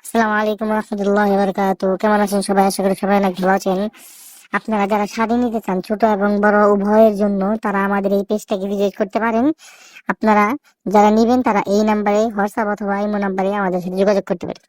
আসসালামু আলাইকুম রহমতুল্লাহি ওয়া বারাকাতুহু। কেমন আছেন সবাই? আশা করি সবাই অনেক ভালো আছেন। আপনারা যারা শাড়ি নিতে চান ছোট এবং বড় উভয়ের জন্য, তারা আমাদের এই পেজটাকে ভিজিট করতে পারেন। আপনারা যারা নিবেন তারা এই নাম্বারে হোয়াটসঅ্যাপ অথবা ইমো নাম্বারে আমাদের সাথে যোগাযোগ করতে পারেন।